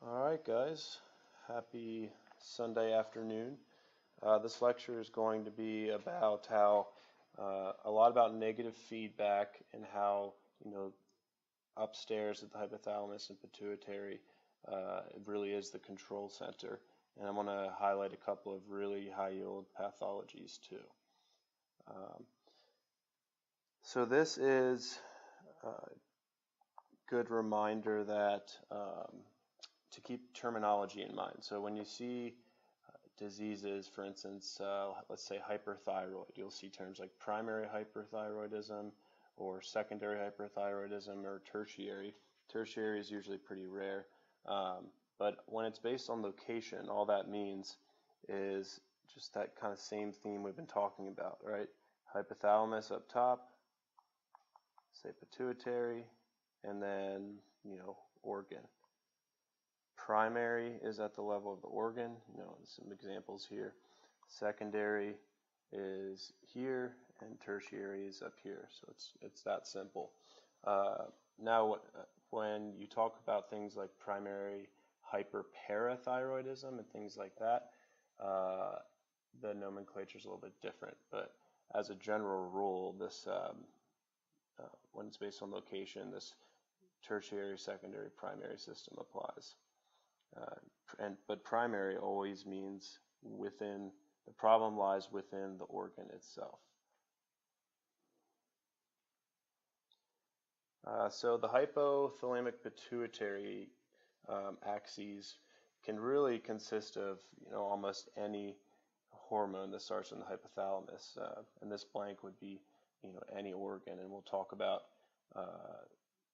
All right, guys. Happy Sunday afternoon. This lecture is going to be about how a lot about negative feedback and how upstairs at the hypothalamus and pituitary it really is the control center. And I'm going to highlight a couple of really high yield pathologies too. So this is a good reminder that to keep terminology in mind. So when you see diseases, for instance, let's say hyperthyroid, you'll see terms like primary hyperthyroidism or secondary hyperthyroidism or tertiary. Tertiary is usually pretty rare, but when it's based on location, all that means is just that kind of same theme we've been talking about, right? Hypothalamus up top, say pituitary, and then, organ. Primary is at the level of the organ, some examples here. Secondary is here, and tertiary is up here. So it's that simple. Now, when you talk about things like primary hyperparathyroidism and things like that, the nomenclature is a little bit different. But as a general rule, this when it's based on location, this tertiary, secondary, primary system applies. But primary always means the problem lies within the organ itself. So the hypothalamic pituitary axes can really consist of almost any hormone that starts in the hypothalamus, and this blank would be any organ, and we'll talk about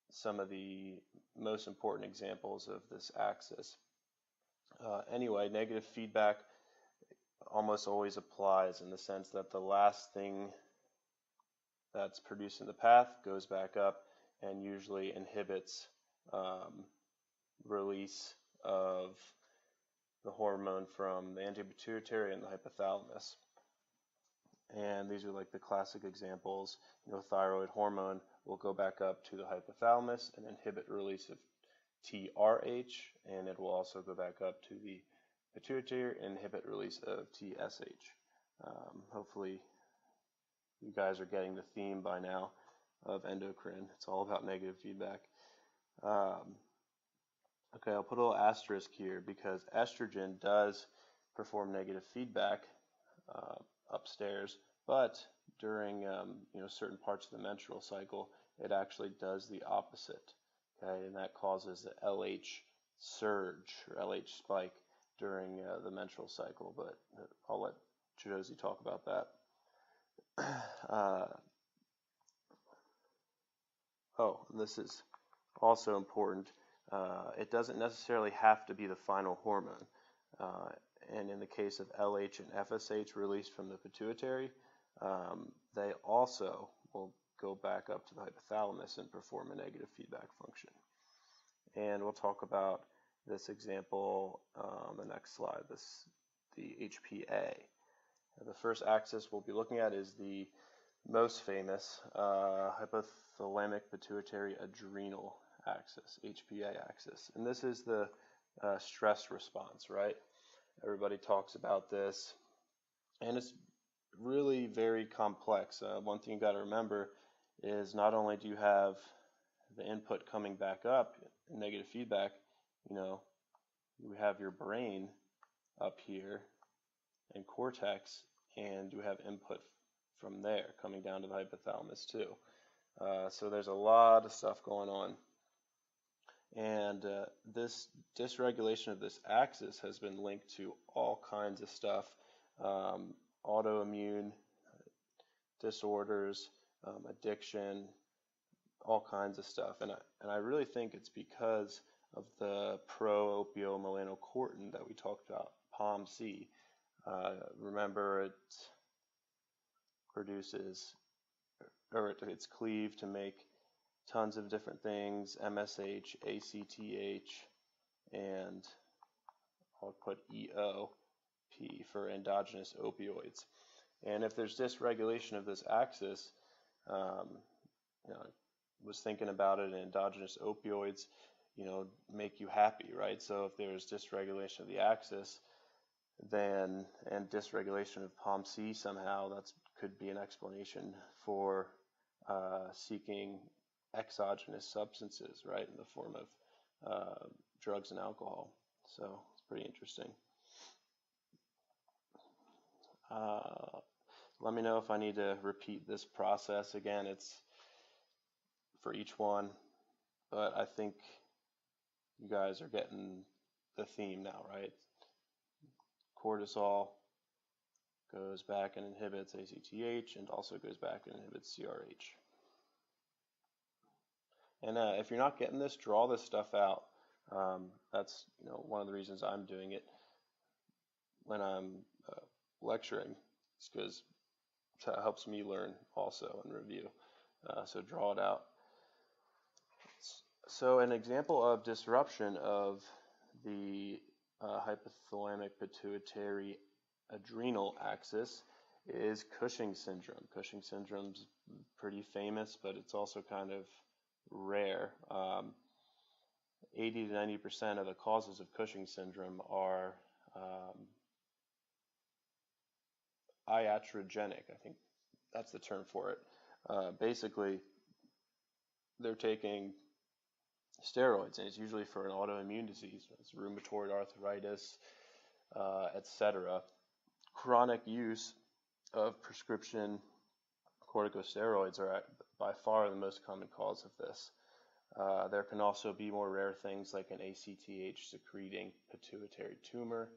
some of the most important examples of this axis. Anyway, negative feedback almost always applies in the sense that the last thing that's produced in the path goes back up and usually inhibits release of the hormone from the antipituitary and the hypothalamus. And these are like the classic examples. Thyroid hormone will go back up to the hypothalamus and inhibit release of TRH, and it will also go back up to the pituitary and inhibit release of TSH. Hopefully you guys are getting the theme by now of endocrine. It's all about negative feedback. Okay, I'll put a little asterisk here because estrogen does perform negative feedback upstairs, but during certain parts of the menstrual cycle, it actually does the opposite. Okay, and that causes the LH surge or LH spike during the menstrual cycle, but I'll let Josie talk about that. And this is also important. It doesn't necessarily have to be the final hormone. And in the case of LH and FSH released from the pituitary, they also will go back up to the hypothalamus and perform a negative feedback function. And we'll talk about this example on the next slide, the HPA. The first axis we'll be looking at is the most famous hypothalamic pituitary adrenal axis, HPA axis. And this is the stress response, right? Everybody talks about this, and it's really very complex. One thing you got to remember is not only do you have the input coming back up, negative feedback, you have your brain up here and cortex, and you have input from there coming down to the hypothalamus too. So there's a lot of stuff going on. And this dysregulation of this axis has been linked to all kinds of stuff, autoimmune disorders, addiction, all kinds of stuff. And I really think it's because of the pro-opiomelanocortin that we talked about, POMC. Remember, it produces, or it's cleaved to make tons of different things, MSH, ACTH, and I'll put EOP for endogenous opioids. And if there's dysregulation of this axis, I was thinking about it in endogenous opioids, make you happy, right? So if there's dysregulation of the axis, then and dysregulation of POMC somehow, that could be an explanation for seeking exogenous substances, right, in the form of drugs and alcohol. So it's pretty interesting. Let me know if I need to repeat this process again. It's for each one, but I think you guys are getting the theme now, right? Cortisol goes back and inhibits ACTH and also goes back and inhibits CRH. And if you're not getting this, draw this stuff out. That's one of the reasons I'm doing it when I'm lecturing. It's because it helps me learn also and review. So draw it out. So an example of disruption of the hypothalamic pituitary adrenal axis is Cushing's syndrome. Cushing's syndrome's pretty famous, but it's also kind of rare. 80 to 90% of the causes of Cushing's syndrome are iatrogenic. I think that's the term for it. Basically, they're taking steroids, and it's usually for an autoimmune disease. It's rheumatoid arthritis, etc. Chronic use of prescription corticosteroids are by far the most common cause of this. There can also be more rare things like an ACTH secreting pituitary tumor,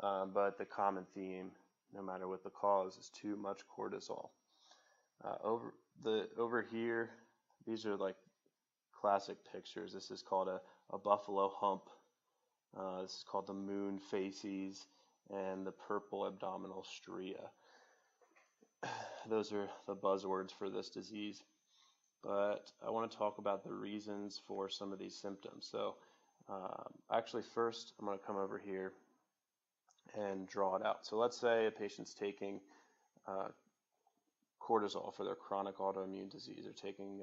but the common theme, no matter what the cause, is too much cortisol. Over here, these are like classic pictures. This is called a buffalo hump. This is called the moon facies and the purple abdominal stria. Those are the buzzwords for this disease. But I want to talk about the reasons for some of these symptoms. So actually first I'm going to come over here and draw it out. So let's say a patient's taking cortisol for their chronic autoimmune disease. They're taking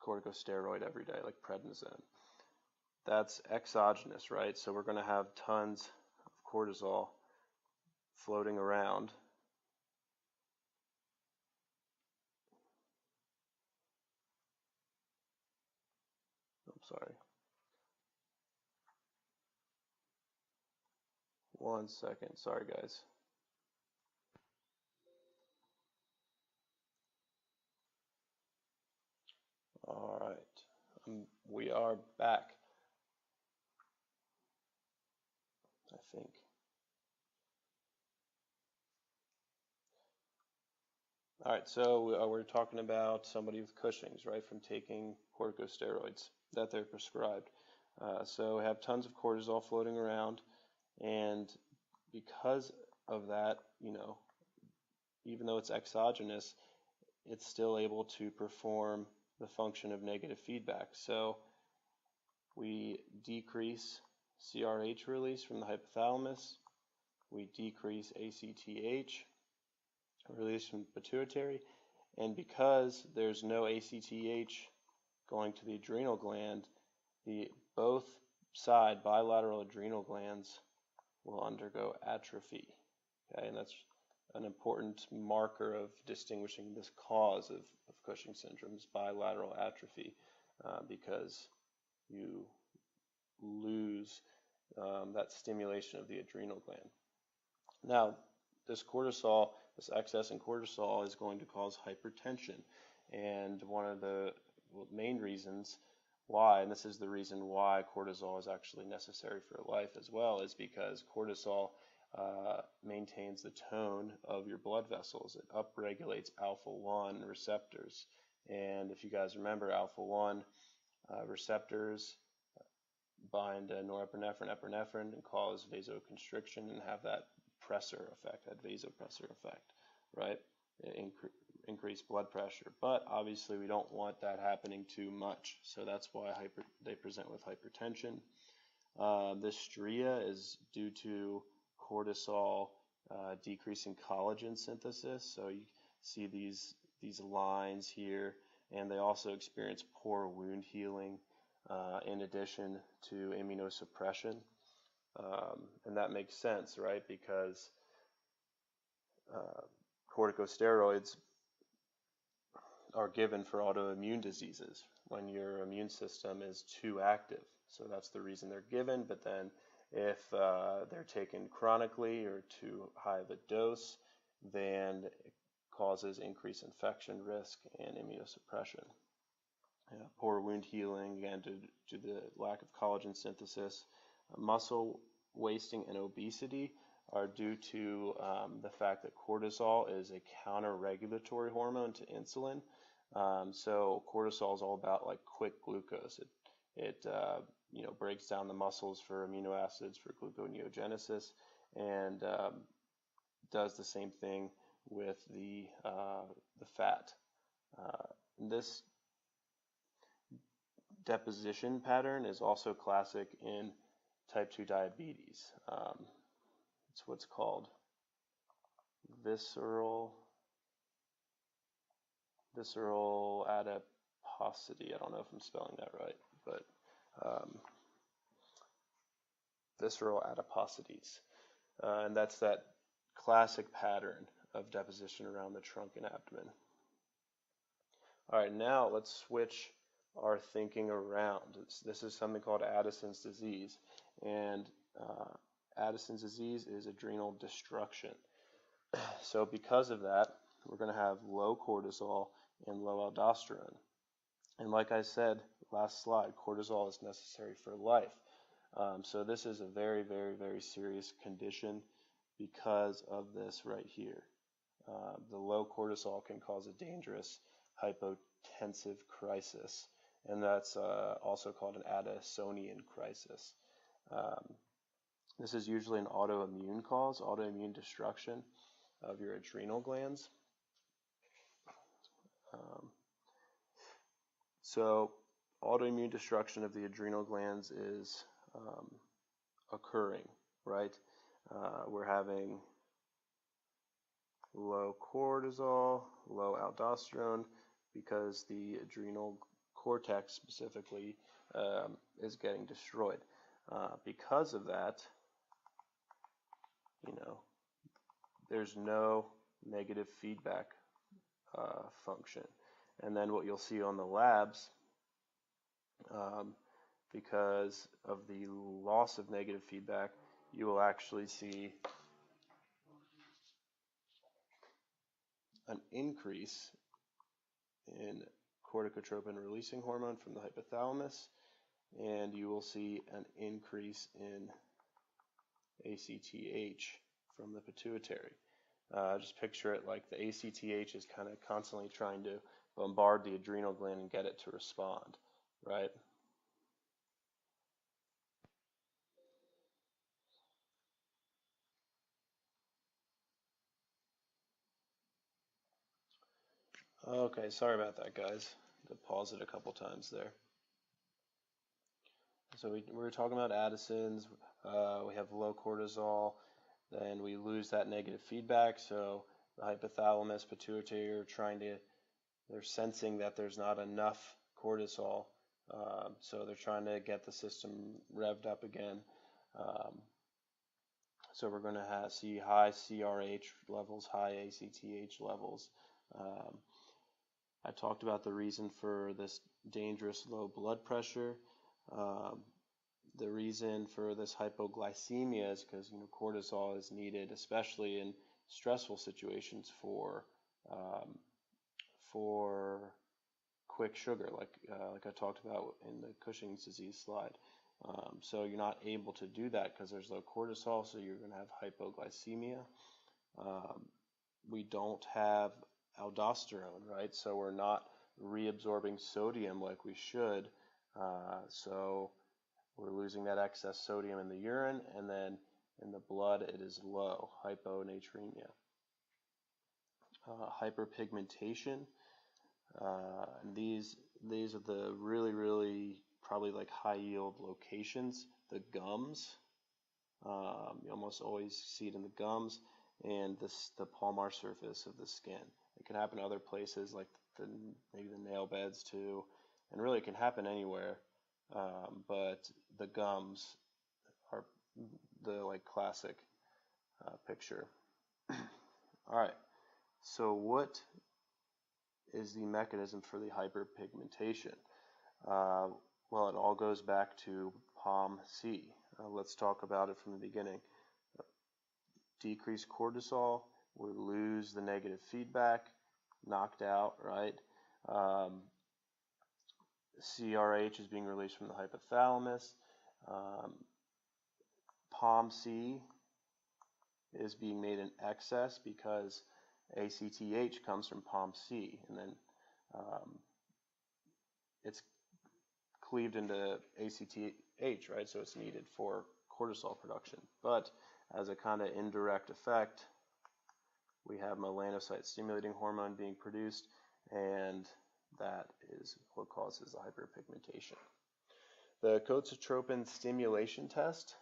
corticosteroid every day, like prednisone. That's exogenous, right? So we're going to have tons of cortisol floating around. Sorry. One second. Sorry, guys. All right. We are back, I think. All right, so we're talking about somebody with Cushing's, right, from taking corticosteroids that they're prescribed. So we have tons of cortisol floating around, and because of that, even though it's exogenous, it's still able to perform the function of negative feedback. So we decrease CRH release from the hypothalamus, we decrease ACTH release from the pituitary, and because there's no ACTH going to the adrenal gland, both side bilateral adrenal glands will undergo atrophy. Okay, and that's an important marker of distinguishing this cause of Cushing's syndrome is bilateral atrophy, because you lose that stimulation of the adrenal gland. Now, this excess in cortisol is going to cause hypertension, and one of the main reasons why, and this is the reason why cortisol is actually necessary for life as well, is because cortisol maintains the tone of your blood vessels. It upregulates alpha-1 receptors, and if you guys remember, alpha-1 receptors bind norepinephrine, epinephrine, and cause vasoconstriction and have that pressor effect, that vasopressor effect, right? Increase blood pressure. But obviously we don't want that happening too much, so that's why they present with hypertension. This stria is due to cortisol decreasing collagen synthesis, so you see these lines here, and they also experience poor wound healing. in addition to immunosuppression. And that makes sense, right? Because corticosteroids are given for autoimmune diseases when your immune system is too active. So that's the reason they're given. But then if they're taken chronically or too high of a dose, then it causes increased infection risk and immunosuppression. Poor wound healing, again, due to the lack of collagen synthesis. Muscle wasting and obesity are due to the fact that cortisol is a counter-regulatory hormone to insulin. So cortisol is all about like quick glucose. It breaks down the muscles for amino acids for gluconeogenesis, and does the same thing with the fat. This deposition pattern is also classic in type 2 diabetes. It's what's called visceral adiposity. I don't know if I'm spelling that right, but visceral adiposities. And that's that classic pattern of deposition around the trunk and abdomen. All right, now let's switch our thinking around. This is something called Addison's disease, and Addison's disease is adrenal destruction. So because of that, we're going to have low cortisol and low aldosterone. And like I said last slide, cortisol is necessary for life. So this is a very, very, very serious condition because of this right here. The low cortisol can cause a dangerous hypotensive crisis, and that's also called an Addisonian crisis. This is usually an autoimmune cause, autoimmune destruction of your adrenal glands. So autoimmune destruction of the adrenal glands is occurring, right? We're having low cortisol, low aldosterone, because the adrenal cortex specifically is getting destroyed. Because of that, there's no negative feedback function. And then what you'll see on the labs, because of the loss of negative feedback, you will actually see an increase in corticotropin releasing hormone from the hypothalamus, and you will see an increase in ACTH from the pituitary. Just picture it like the ACTH is kind of constantly trying to bombard the adrenal gland and get it to respond, right? Okay, sorry about that, guys. I had to pause it a couple times there. So we were talking about Addison's. We have low cortisol, then we lose that negative feedback. So the hypothalamus, pituitary are they're sensing that there's not enough cortisol. So they're trying to get the system revved up again. So we're going to see high CRH levels, high ACTH levels. I talked about the reason for this dangerous low blood pressure. The reason for this hypoglycemia is because cortisol is needed, especially in stressful situations, for quick sugar, like I talked about in the Cushing's disease slide. So you're not able to do that because there's low cortisol, so you're going to have hypoglycemia. We don't have aldosterone, right? So we're not reabsorbing sodium like we should. So we're losing that excess sodium in the urine, and then in the blood it is low, hyponatremia. Hyperpigmentation. These are the really probably like high yield locations. The gums. You almost always see it in the gums and the palmar surface of the skin. It can happen other places like maybe the nail beds too, and really it can happen anywhere. but the gums are the classic picture. All right, so what is the mechanism for the hyperpigmentation? Well, it all goes back to POMC. Let's talk about it from the beginning. Decreased cortisol, we lose the negative feedback, knocked out, right? CRH is being released from the hypothalamus. POMC is being made in excess because ACTH comes from POMC, and then it's cleaved into ACTH, right? So it's needed for cortisol production. But as a kind of indirect effect, we have melanocyte stimulating hormone being produced, and that is what causes the hyperpigmentation. The coatzotropin stimulation test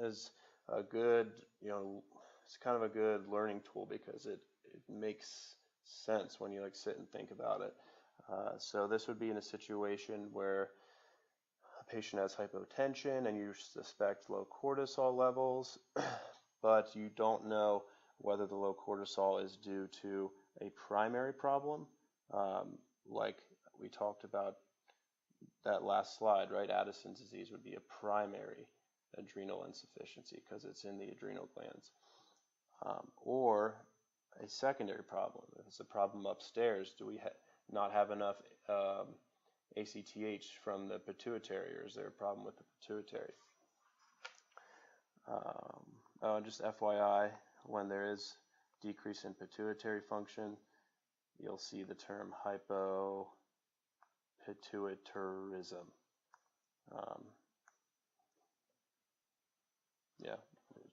is a good, it's kind of a good learning tool because it makes sense when you sit and think about it. So this would be in a situation where a patient has hypotension and you suspect low cortisol levels, but you don't know whether the low cortisol is due to a primary problem, like we talked about that last slide, right? Addison's disease would be a primary adrenal insufficiency because it's in the adrenal glands, or a secondary problem. If it's a problem upstairs, do we not have enough ACTH from the pituitary, or is there a problem with the pituitary? Just FYI, when there is decrease in pituitary function, you'll see the term hypopituitarism. Yeah,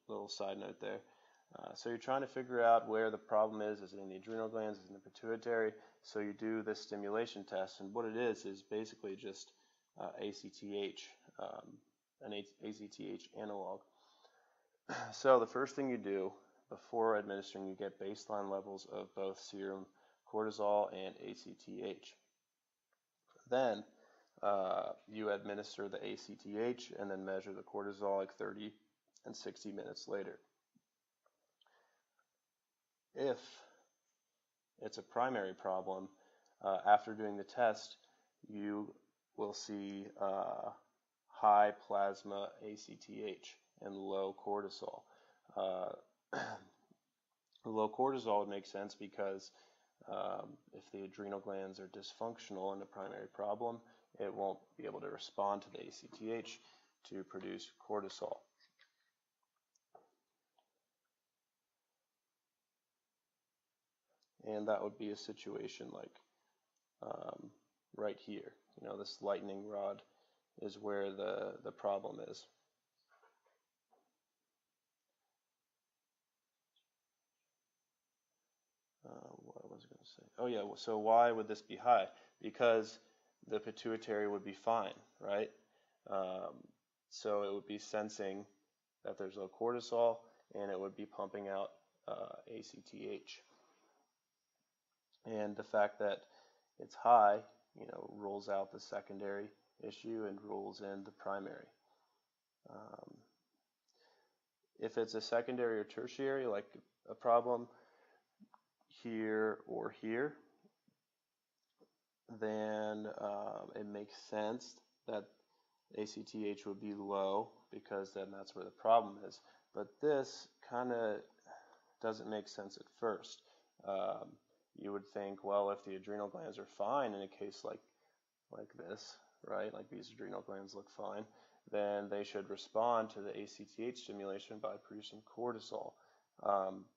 little side note there. So you're trying to figure out where the problem is. Is it in the adrenal glands? Is it in the pituitary? So you do this stimulation test, and what it is basically just ACTH, an ACTH analog. So the first thing you do before administering, you get baseline levels of both serum cortisol and ACTH. Then you administer the ACTH and then measure the cortisol 30 and 60 minutes later. If it's a primary problem, after doing the test, you will see high plasma ACTH and low cortisol. Low cortisol would make sense because if the adrenal glands are dysfunctional in the primary problem, it won't be able to respond to the ACTH to produce cortisol. And that would be a situation like right here. This lightning rod is where the problem is. What was I going to say? Oh yeah, so why would this be high? Because the pituitary would be fine, right? So it would be sensing that there's low cortisol, and it would be pumping out ACTH. And the fact that it's high, rules out the secondary issue and rules in the primary. If it's a secondary or tertiary, like a problem here or here, then it makes sense that ACTH would be low because then that's where the problem is. But this kind of doesn't make sense at first. You would think, well, if the adrenal glands are fine in a case like this, right, like these adrenal glands look fine, then they should respond to the ACTH stimulation by producing cortisol.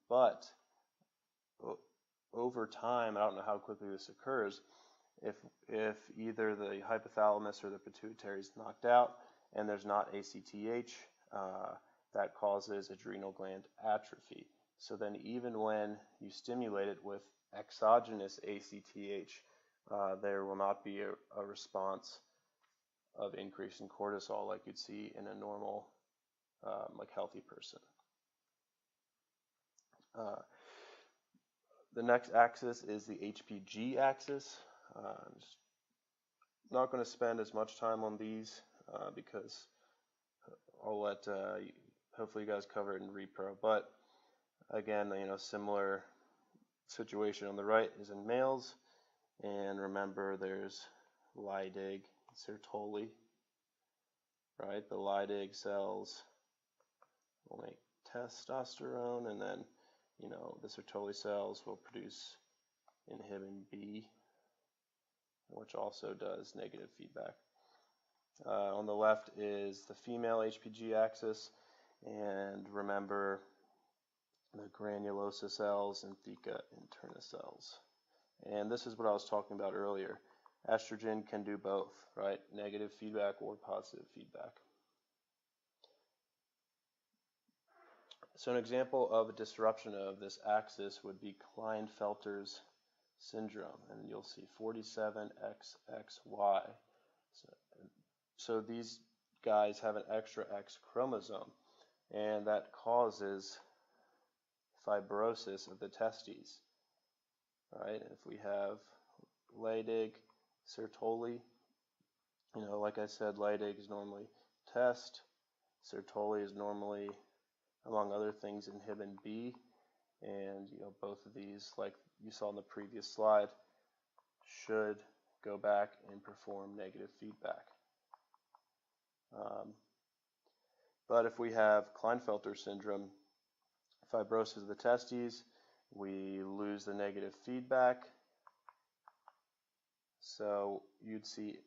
But over time, I don't know how quickly this occurs, if either the hypothalamus or the pituitary is knocked out and there's not ACTH, that causes adrenal gland atrophy. So then even when you stimulate it with exogenous ACTH, there will not be a response of increase in cortisol like you'd see in a normal, healthy person. The next axis is the HPG axis. not going to spend as much time on these because I'll let hopefully you guys cover it in repro. But again, similar situation on the right is in males, and remember there's Leydig, Sertoli, right? The Leydig cells will make testosterone, and then the Sertoli cells will produce inhibin B, which also does negative feedback. On the left is the female HPG axis, and remember the granulosa cells and theca interna cells. And this is what I was talking about earlier. Estrogen can do both, right? Negative feedback or positive feedback. So an example of a disruption of this axis would be Klinefelter's syndrome, and you'll see 47XXY. So these guys have an extra X chromosome, and that causes fibrosis of the testes, right? If we have Leydig, Sertoli, like I said, Leydig is normally test, Sertoli is normally, among other things, inhibin B, and both of these, like you saw in the previous slide, should go back and perform negative feedback. But if we have Klinefelter syndrome, fibrosis of the testes, we lose the negative feedback. So you'd see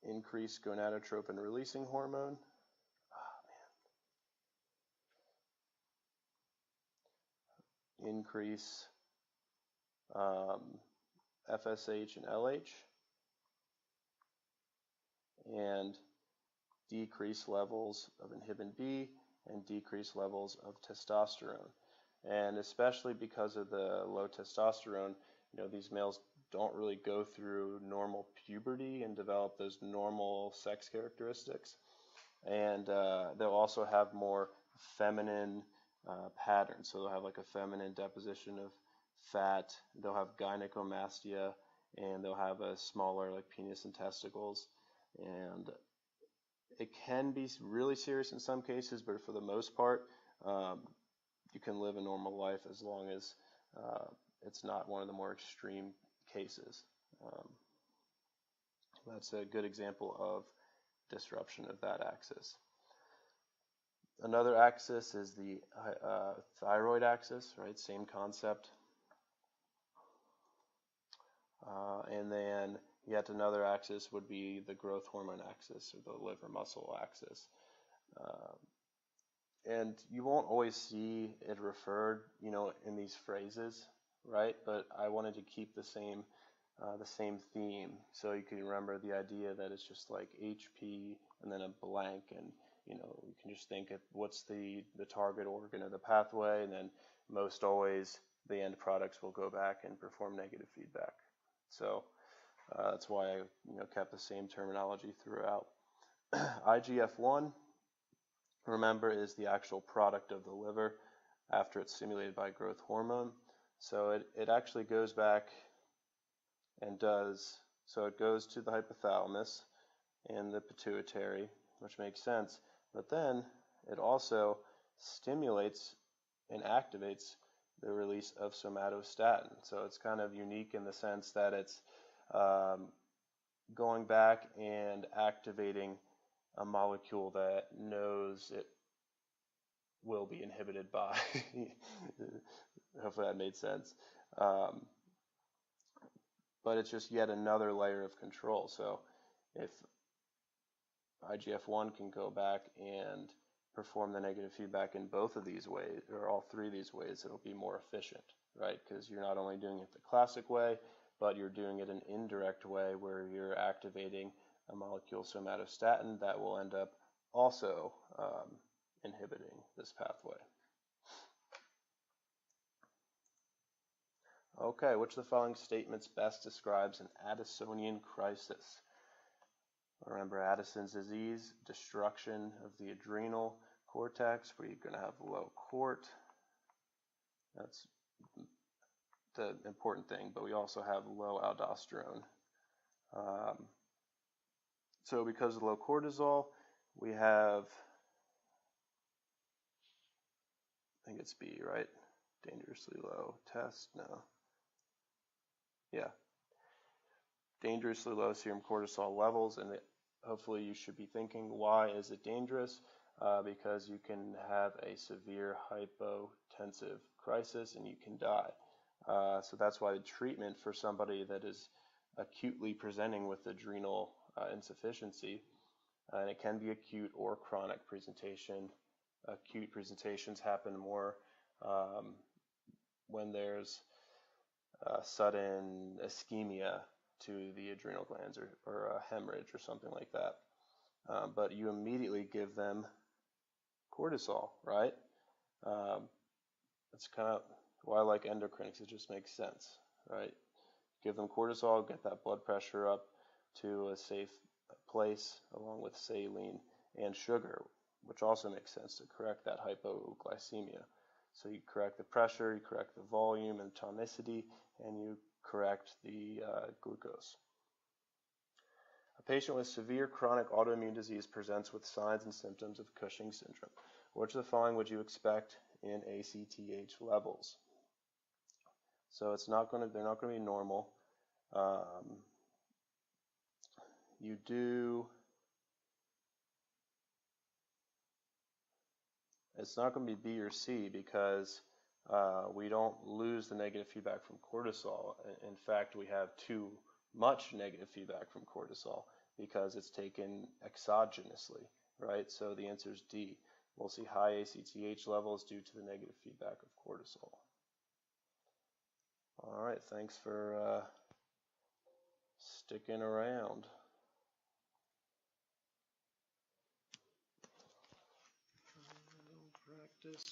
increased gonadotropin releasing hormone. Increase FSH and LH, and decrease levels of inhibin B and decrease levels of testosterone. And especially because of the low testosterone, these males don't really go through normal puberty and develop those normal sex characteristics. And they'll also have more feminine patterns. So they'll have like a feminine deposition of fat, they'll have gynecomastia, and they'll have a smaller like penis and testicles. And it can be really serious in some cases, but for the most part, you can live a normal life as long as it's not one of the more extreme cases. That's a good example of disruption of that axis. Another axis is the thyroid axis, right? Same concept. And then yet another axis would be the growth hormone axis, or the liver muscle axis. And you won't always see it referred, in these phrases, right? But I wanted to keep the same theme, so you can remember the idea that it's just like HP and then a blank, and you can just think of what's the target organ of the pathway, and then most always the end products will go back and perform negative feedback. So that's why I kept the same terminology throughout. IGF-1, remember, is the actual product of the liver after it's stimulated by growth hormone. So it actually goes back and so it goes to the hypothalamus and the pituitary, which makes sense, but then it also stimulates and activates the release of somatostatin. So it's kind of unique in the sense that it's going back and activating a molecule that knows it will be inhibited by. Hopefully that made sense. But it's just yet another layer of control. So if IGF-1 can go back and perform the negative feedback in both of these ways, or all three of these ways, it'll be more efficient, right? Because you're not only doing it the classic way, but you're doing it an indirect way where you're activating a molecule, somatostatin, that will end up also inhibiting this pathway. Okay, which of the following statements best describes an Addisonian crisis? Remember, Addison's disease, destruction of the adrenal cortex, where you're going to have low cort. That's the important thing, but we also have low aldosterone. So because of low cortisol, we have, I think it's B, right? Dangerously low test, no. Yeah. Dangerously low serum cortisol levels, and hopefully you should be thinking, why is it dangerous? Because you can have a severe hypotensive crisis and you can die. So that's why the treatment for somebody that is acutely presenting with adrenal insufficiency, and it can be acute or chronic presentation. Acute presentations happen more when there's sudden ischemia to the adrenal glands or a hemorrhage or something like that. But you immediately give them cortisol, right? That's kind of why I like endocrinics. It just makes sense, right? Give them cortisol, get that blood pressure up to a safe place along with saline and sugar, which also makes sense to correct that hypoglycemia. So you correct the pressure, you correct the volume and tonicity, and you correct the glucose. A patient with severe chronic autoimmune disease presents with signs and symptoms of Cushing's syndrome. Which of the following would you expect in ACTH levels? So they're not going to be normal. It's not going to be B or C because we don't lose the negative feedback from cortisol. In fact, we have too much negative feedback from cortisol because it's taken exogenously, right? So the answer is D. We'll see high ACTH levels due to the negative feedback of cortisol. All right, thanks for sticking around. Practice.